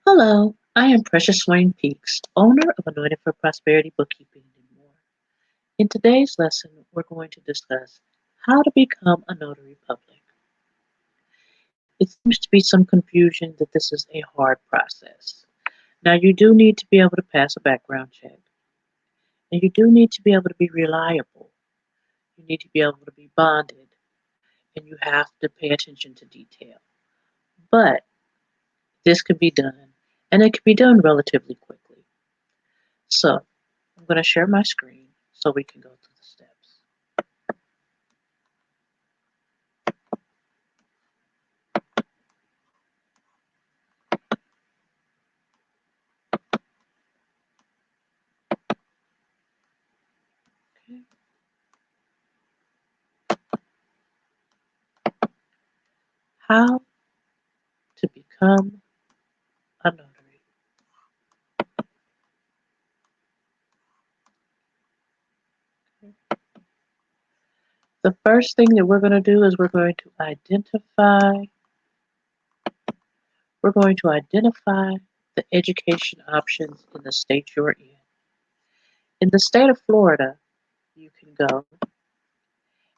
Hello, I am Precious Swain-Peaks, owner of Anointed for Prosperity Bookkeeping and more. In today's lesson, we're going to discuss how to become a notary public. It seems to be some confusion that this is a hard process. Now, you do need to be able to pass a background check, and you do need to be able to be reliable. You need to be able to be bonded, and you have to pay attention to detail. But this can be done, and it can be done relatively quickly. So, I'm going to share my screen so we can go through the steps. Okay. How to become a notary. The first thing that we're going to do is we're going to identify the education options in the state you're in. In the state of Florida, you can go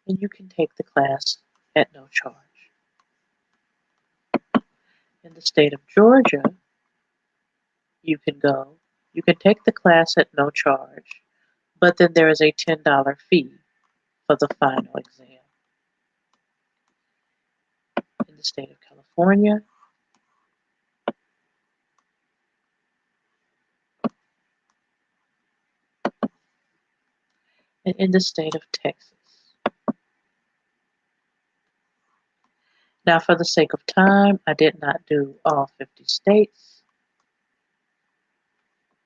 and you can take the class at no charge. In the state of Georgia, you can go, you can take the class at no charge, but then there is a $10 fee for the final exam. In the state of California, and in the state of Texas. Now, for the sake of time, I did not do all 50 states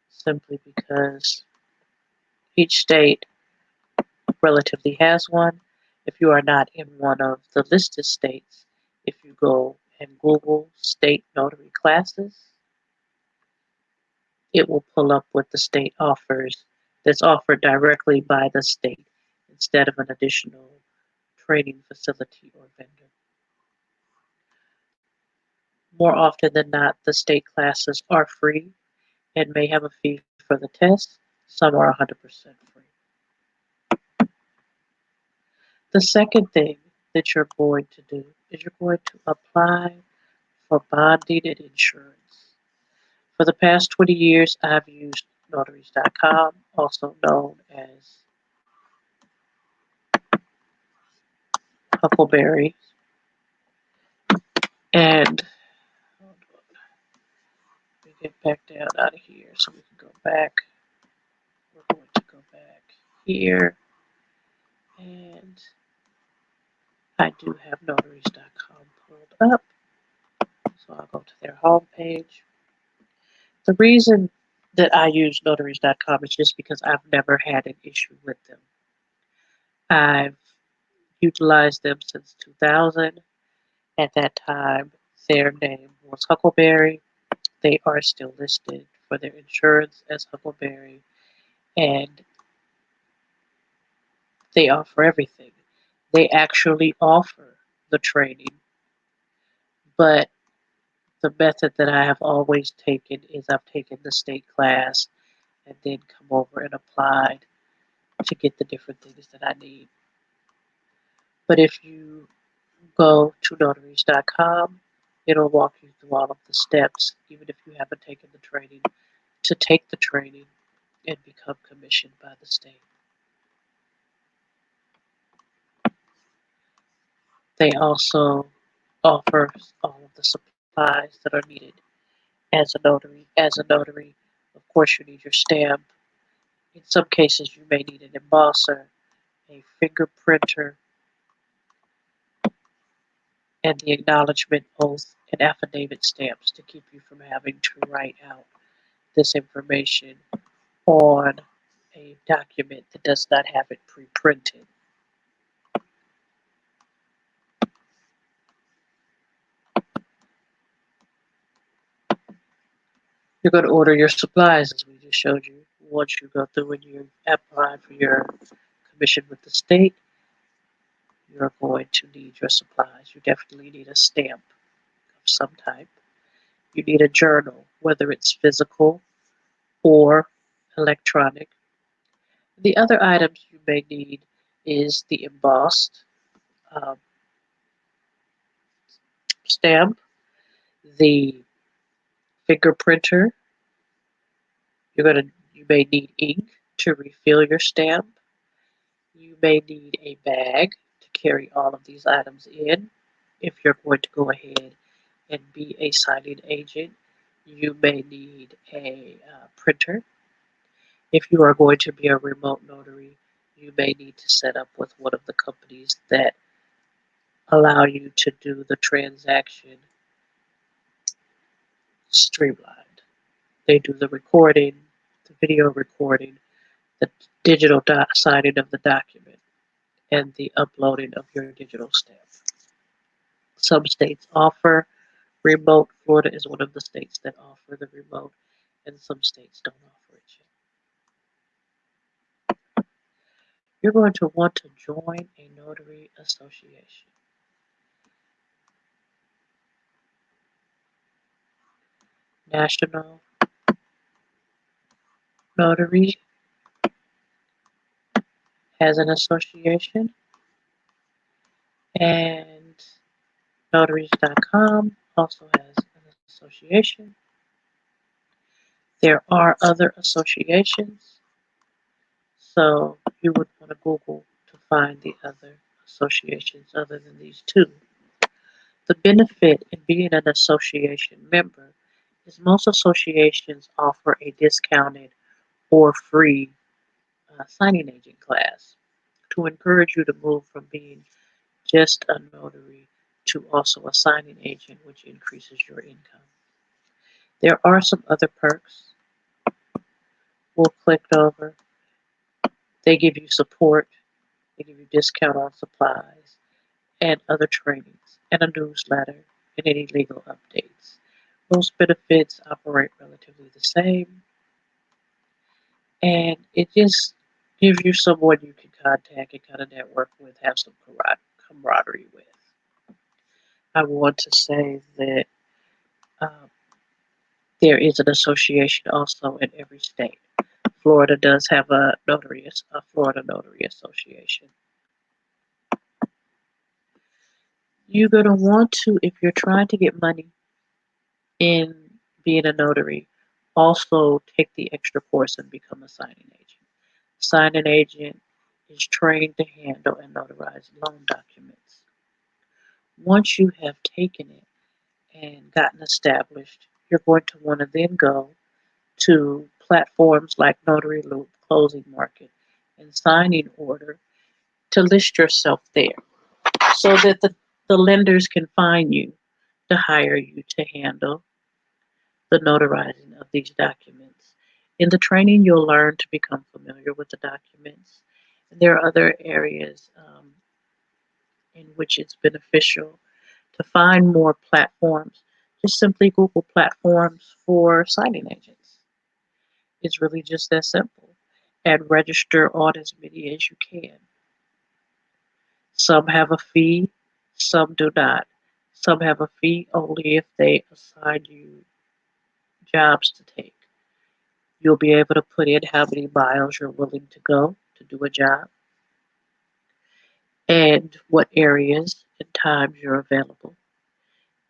simply because each state relatively has one. If you are not in one of the listed states, if you go and Google state notary classes, it will pull up what the state offers that's offered directly by the state instead of an additional training facility or vendor. More often than not, the state classes are free and may have a fee for the test. Some are 100% free. The second thing that you're going to do is you're going to apply for bonding and insurance. For the past 20 years, I've used Notariescom, also known as Huckleberry. And hold on, let me get back down out of here so we can go back. We're going to go back here. And I do have Notariescom pulled up. So I'll go to their homepage. The reason that I use Notaries.com is just because I've never had an issue with them. I've utilized them since 2000. At that time, their name was Huckleberry. They are still listed for their insurance as Huckleberry, and they offer everything. They actually offer the training, but the method that I have always taken is I've taken the state class and then come over and applied to get the different things that I need. But if you go to notaries.com, it'll walk you through all of the steps, even if you haven't taken the training, to take the training and become commissioned by the state. They also offer all of the supplies that are needed as a notary. As a notary, of course, you need your stamp. In some cases, you may need an embosser, a fingerprinter, and the acknowledgement oath and affidavit stamps to keep you from having to write out this information on a document that does not have it pre-printed. You're going to order your supplies as we just showed you. Once you go through and you apply for your commission with the state, you're going to need your supplies. You definitely need a stamp of some type. You need a journal whether it's physical or electronic. The other items you may need is the embossed um, stamp, the finger printer. You may need ink to refill your stamp. You may need a bag to carry all of these items in. If you're going to go ahead and be a signing agent, you may need a printer. If you are going to be a remote notary, you may need to set up with one of the companies that allow you to do the transaction streamlined. They do the recording, the video recording, the digital signing of the document, and the uploading of your digital stamp. Some states offer remote. Florida is one of the states that offer the remote, and some states don't offer it yet. You're going to want to join a notary association. National Notary has an association, and Notariescom also has an association. There are other associations, so you would want to Google to find the other associations other than these two. The benefit in being an association member is most associations offer a discounted or free signing agent class to encourage you to move from being just a notary to also a signing agent, which increases your income. There are some other perks. We'll click over. They give you support, they give you discount on supplies and other trainings, and a newsletter and any legal updates. Most benefits operate relatively the same, and it just gives you someone you can contact and kind of network with, have some camaraderie with. I want to say that um, there is an association also in every state. Florida does have a Florida Notary Association. You're going to want to, if you're trying to get money in being a notary, also take the extra course and become a signing agent. Signing agent is trained to handle and notarize loan documents. Once you have taken it and gotten established, you're going to want to then go to platforms like Notary Loop, Closing Market, and Signing Order to list yourself there so that the lenders can find you to hire you to handle the notarizing of these documents. In the training, you'll learn to become familiar with the documents. And there are other areas in which it's beneficial to find more platforms. Just simply Google platforms for signing agents. It's really just that simple. And register on as many as you can. Some have a fee, some do not. Some have a fee only if they assign you jobs to take. You'll be able to put in how many miles you're willing to go to do a job and what areas and times you're available.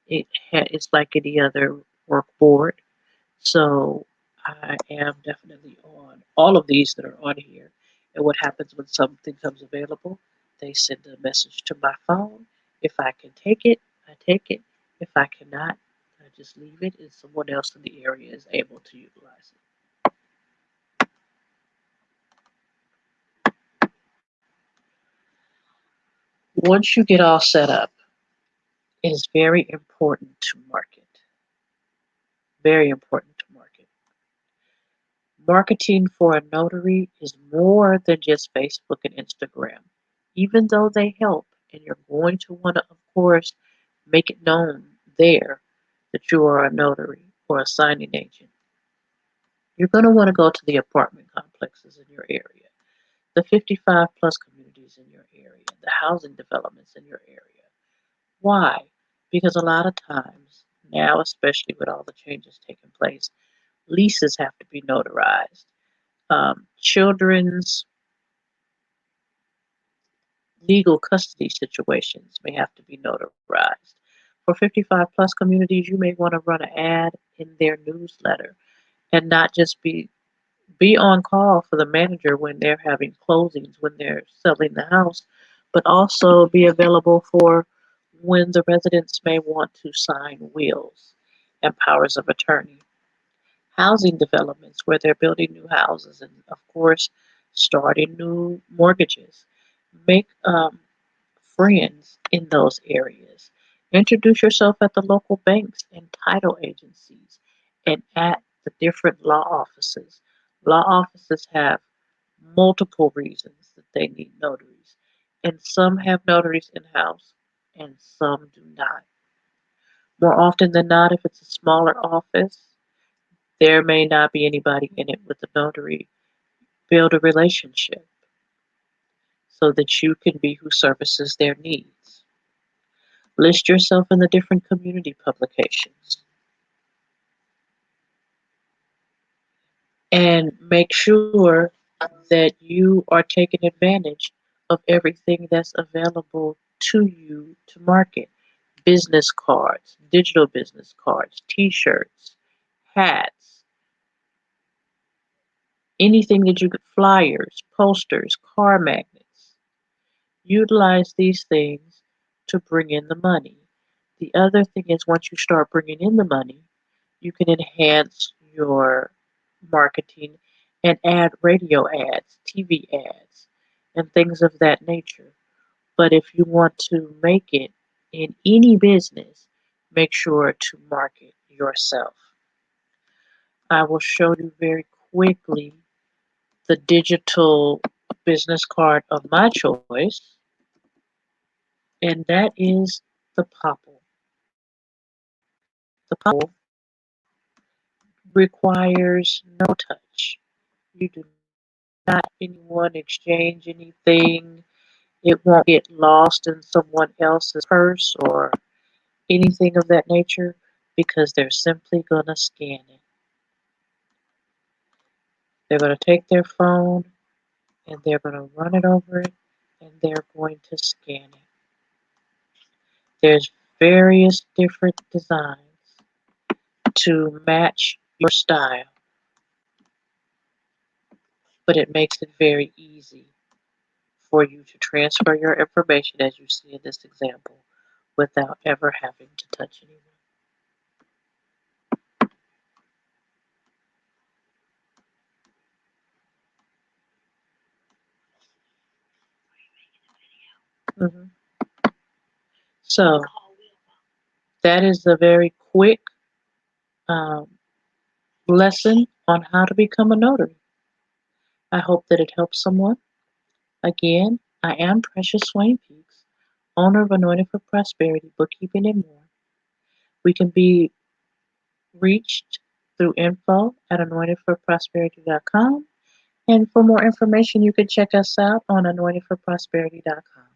It's like any other work board. So I am definitely on all of these that are on here. And what happens when something comes available? They send a message to my phone. If I can take it, I take it. If I cannot, I just leave it and someone else in the area is able to utilize it. Once you get all set up, it is very important to market. Very important to market. Marketing for a notary is more than just Facebook and Instagram. Even though they help, and you're going to want to, of course, make it known there that you are a notary or a signing agent. You're going to want to go to the apartment complexes in your area, the 55 plus communities in your area, the housing developments in your area. Why? Because a lot of times now, especially with all the changes taking place. Leases have to be notarized. Children's legal custody situations may have to be notarized. For 55 plus communities, you may want to run an ad in their newsletter and not just be on call for the manager when they're having closings, when they're selling the house, but also be available for when the residents may want to sign wills and powers of attorney. Housing developments where they're building new houses and, of course, starting new mortgages. Make friends in those areas. Introduce yourself at the local banks and title agencies and at the different law offices. Law offices have multiple reasons that they need notaries, and some have notaries in house and some do not. More often than not, if it's a smaller office, there may not be anybody in it with a notary. Build a relationship so that you can be who services their needs. List yourself in the different community publications and make sure that you are taking advantage of everything that's available to you to market. Business cards, digital business cards, t shirts, hats, anything that you could, flyers, posters, car magnets. Utilize these things to bring in the money. The other thing is, once you start bringing in the money, you can enhance your marketing and add radio ads, TV ads, and things of that nature. But if you want to make it in any business, make sure to market yourself. I will show you very quickly the digital business card of my choice, and that is the Popple. The Popple requires no touch. You do not anyone exchange anything. It won't get lost in someone else's purse or anything of that nature because they're simply going to scan it. They're going to take their phone and they're going to run it over it and they're going to scan it. There's various different designs to match your style, but it makes it very easy for you to transfer your information as you see in this example without ever having to touch anyone. Mhm. So that is a very quick um, lesson on how to become a notary. I hope that it helps someone. Again, I am Precious Swain-Peaks, owner of Anointed for Prosperity, Bookkeeping, and more. We can be reached through info at anointedforprosperity.com. And for more information, you can check us out on anointedforprosperity.com.